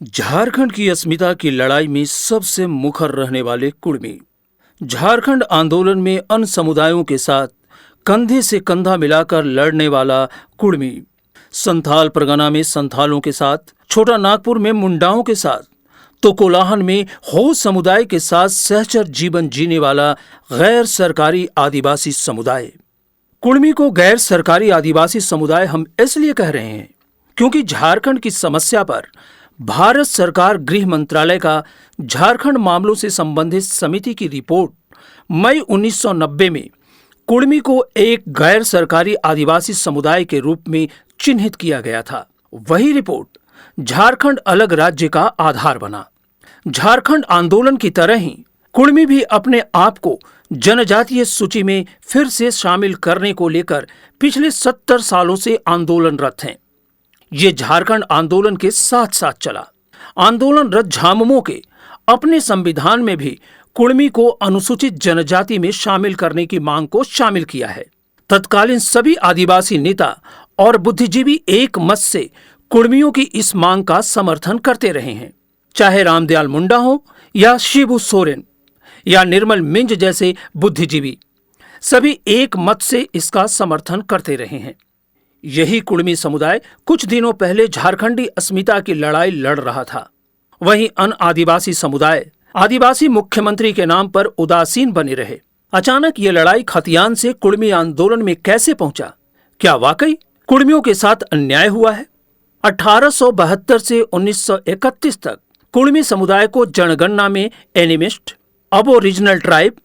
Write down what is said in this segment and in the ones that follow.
झारखंड की अस्मिता की लड़ाई में सबसे मुखर रहने वाले कुर्मी। झारखंड आंदोलन में अन्य समुदायों के साथ कंधे से कंधा मिलाकर लड़ने वाला कुर्मी। संथाल परगना में संथालों के साथ, छोटा नागपुर में मुंडाओं के साथ, तो कोलाहन में हो समुदाय के साथ सहचर जीवन जीने वाला गैर सरकारी आदिवासी समुदाय। कुर्मी को गैर सरकारी आदिवासी समुदाय हम इसलिए कह रहे हैं क्योंकि झारखंड की समस्या पर भारत सरकार गृह मंत्रालय का झारखंड मामलों से संबंधित समिति की रिपोर्ट मई 1990 में कुर्मी को एक गैर सरकारी आदिवासी समुदाय के रूप में चिन्हित किया गया था। वही रिपोर्ट झारखंड अलग राज्य का आधार बना। झारखंड आंदोलन की तरह ही कुर्मी भी अपने आप को जनजातीय सूची में फिर से शामिल करने को लेकर पिछले 70 सालों से आंदोलनरत हैं। ये झारखंड आंदोलन के साथ साथ चला। आंदोलनरत झामुमो के अपने संविधान में भी कुर्मी को अनुसूचित जनजाति में शामिल करने की मांग को शामिल किया है। तत्कालीन सभी आदिवासी नेता और बुद्धिजीवी एक मत से कुर्मियों की इस मांग का समर्थन करते रहे हैं। चाहे रामदयाल मुंडा हो या शिबू सोरेन या निर्मल मिंज जैसे बुद्धिजीवी, सभी एक मत से इसका समर्थन करते रहे हैं। यही कुर्मी समुदाय कुछ दिनों पहले झारखंडी अस्मिता की लड़ाई लड़ रहा था। वहीं अन्य आदिवासी समुदाय आदिवासी मुख्यमंत्री के नाम पर उदासीन बने रहे। अचानक ये लड़ाई खतियान से कुर्मी आंदोलन में कैसे पहुंचा? क्या वाकई कुर्मियों के साथ अन्याय हुआ है? 1872 से 1931 तक कुर्मी समुदाय को जनगणना में एनिमिस्ट, अबोरिजिनल ट्राइब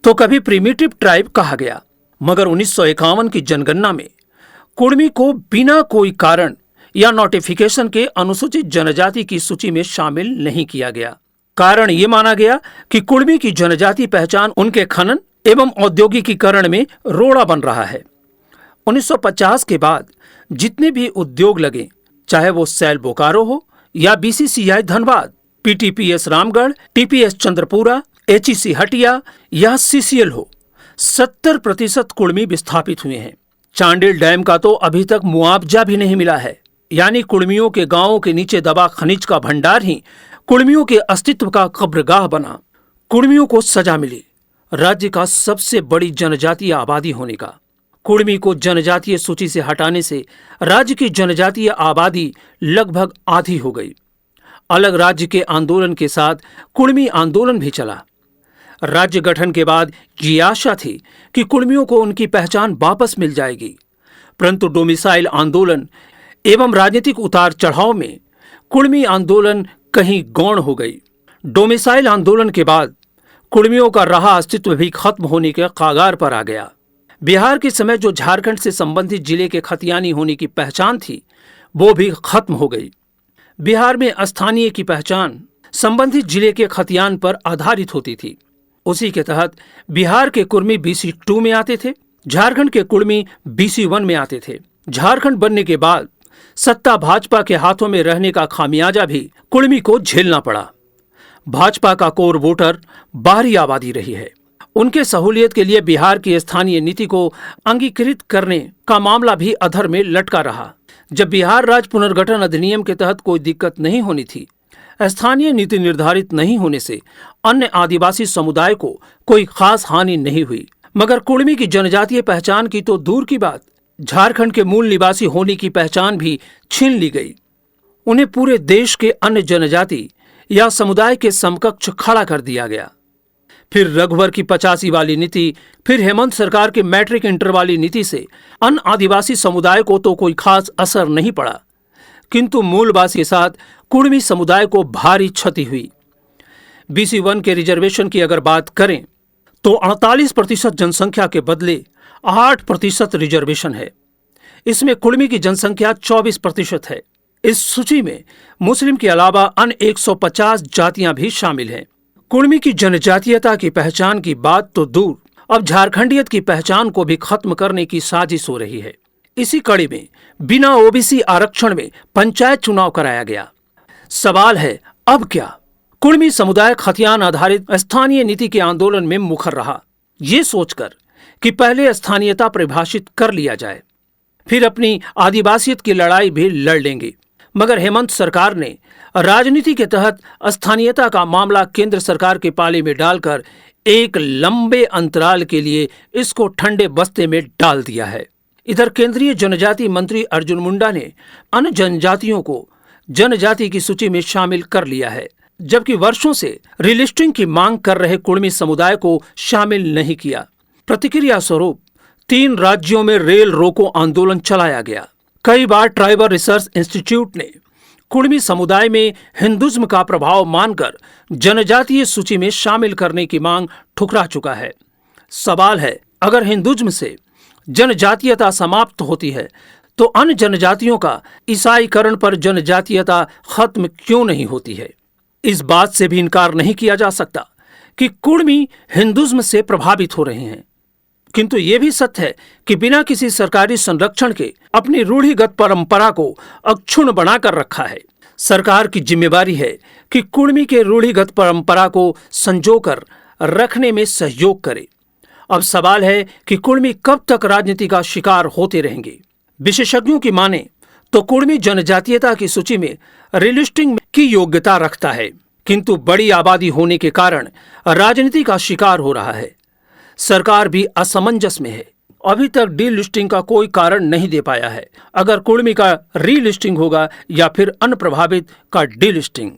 तो कभी प्रिमिटिव ट्राइब कहा गया, मगर 1951 की जनगणना में कुर्मी को बिना कोई कारण या नोटिफिकेशन के अनुसूचित जनजाति की सूची में शामिल नहीं किया गया। कारण ये माना गया कि कुर्मी की जनजाति पहचान उनके खनन एवं औद्योगिकीकरण में रोड़ा बन रहा है। 1950 के बाद जितने भी उद्योग लगे, चाहे वो सेल बोकारो हो या BCCI Dhanbad, PTPS Ramgarh, TPS Chandrapura, HEC Hatia या सीसीएल हो, 70% कुर्मी विस्थापित हुए हैं। चांडिल डैम का तो अभी तक मुआवजा भी नहीं मिला है। यानी कुर्मियों के गांवों के नीचे दबा खनिज का भंडार ही कुर्मियों के अस्तित्व का कब्रगाह बना। कुर्मियों को सजा मिली राज्य का सबसे बड़ी जनजातीय आबादी होने का। कुर्मी को जनजातीय सूची से हटाने से राज्य की जनजातीय आबादी लगभग आधी हो गई। अलग राज्य के आंदोलन के साथ कुर्मी आंदोलन भी चला। राज्य गठन के बाद ये आशा थी कि कुर्मियों को उनकी पहचान वापस मिल जाएगी, परंतु डोमिसाइल आंदोलन एवं राजनीतिक उतार चढ़ाव में कुर्मी आंदोलन कहीं गौण हो गई। डोमिसाइल आंदोलन के बाद कुर्मियों का रहा अस्तित्व भी खत्म होने के कगार पर आ गया। बिहार के समय जो झारखंड से संबंधित जिले के खतियानी होने की पहचान थी, वो भी खत्म हो गई। बिहार में स्थानीय की पहचान संबंधित जिले के खतियान पर आधारित होती थी। उसी के तहत बिहार के कुर्मी BC 2 में आते थे, झारखंड के कुर्मी BC 1 में आते थे। झारखंड बनने के बाद सत्ता भाजपा के हाथों में रहने का खामियाजा भी कुर्मी को झेलना पड़ा। भाजपा का कोर वोटर बाहरी आबादी रही है। उनके सहूलियत के लिए बिहार की स्थानीय नीति को अंगीकृत करने का मामला भी अधर में लटका रहा। जब बिहार राज्य पुनर्गठन अधिनियम के तहत कोई दिक्कत नहीं होनी थी, स्थानीय नीति निर्धारित नहीं होने से अन्य आदिवासी समुदाय को कोई खास हानि नहीं हुई, मगर कुर्मी की जनजातीय पहचान की तो दूर की बात, झारखंड के मूल निवासी होने की पहचान भी छीन ली गई। उन्हें पूरे देश के अन्य जनजाति या समुदाय के समकक्ष खड़ा कर दिया गया। फिर रघुवर की 85 वाली नीति, फिर हेमंत सरकार के मैट्रिक इंटर वाली नीति से अन्य आदिवासी समुदाय को तो कोई खास असर नहीं पड़ा, किंतु मूलवासी के साथ कुर्मी समुदाय को भारी क्षति हुई। BC 1 के रिजर्वेशन की अगर बात करें तो 48% जनसंख्या के बदले 8% रिजर्वेशन है। इसमें कुर्मी की जनसंख्या 24% है। इस सूची में मुस्लिम के अलावा अन्य 150 जातियां भी शामिल हैं। कुर्मी की जनजातीयता की पहचान की बात तो दूर, अब झारखंडियत की पहचान को भी खत्म करने की साजिश हो रही है। इसी कड़ी में बिना OBC आरक्षण में पंचायत चुनाव कराया गया। सवाल है, अब क्या? कुर्मी समुदाय खतियान आधारित स्थानीय नीति के आंदोलन में मुखर रहा, ये सोचकर कि पहले स्थानीयता परिभाषित कर लिया जाए, फिर अपनी आदिवासियत की लड़ाई भी लड़ लेंगे, मगर हेमंत सरकार ने राजनीति के तहत स्थानीयता का मामला केंद्र सरकार के पाले में डालकर एक लंबे अंतराल के लिए इसको ठंडे बस्ते में डाल दिया है। इधर केंद्रीय जनजाति मंत्री अर्जुन मुंडा ने अन्य जनजातियों को जनजाति की सूची में शामिल कर लिया है, जबकि वर्षों से रीलिस्टिंग की मांग कर रहे कुड़मी समुदाय को शामिल नहीं किया। प्रतिक्रिया स्वरूप 3 राज्यों में रेल रोको आंदोलन चलाया गया। कई बार ट्राइबल रिसर्च इंस्टीट्यूट ने कुड़मी समुदाय में हिंदुज्म का प्रभाव मानकर जनजातीय सूची में शामिल करने की मांग ठुकरा चुका है। सवाल है, अगर हिंदुज्म से जनजातीयता समाप्त होती है तो अन्य जनजातियों का ईसाईकरण पर जनजातीयता खत्म क्यों नहीं होती है? इस बात से भी इनकार नहीं किया जा सकता कि कुड़मी हिंदुज्म से प्रभावित हो रहे हैं, किंतु यह भी सत्य है कि बिना किसी सरकारी संरक्षण के अपनी रूढ़िगत परंपरा को अक्षुण्ण बनाकर रखा है। सरकार की जिम्मेदारी है कि कुड़मी के रूढ़िगत परंपरा को संजोकर रखने में सहयोग करे। अब सवाल है कि कुड़मी कब तक राजनीति का शिकार होते रहेंगे। विशेषज्ञों की माने तो कुड़मी जनजातीयता की सूची में रीलिस्टिंग की योग्यता रखता है, किंतु बड़ी आबादी होने के कारण राजनीति का शिकार हो रहा है। सरकार भी असमंजस में है, अभी तक डीलिस्टिंग का कोई कारण नहीं दे पाया है। अगर कुड़मी का रीलिस्टिंग होगा या फिर अनप्रभावित का डीलिस्टिंग।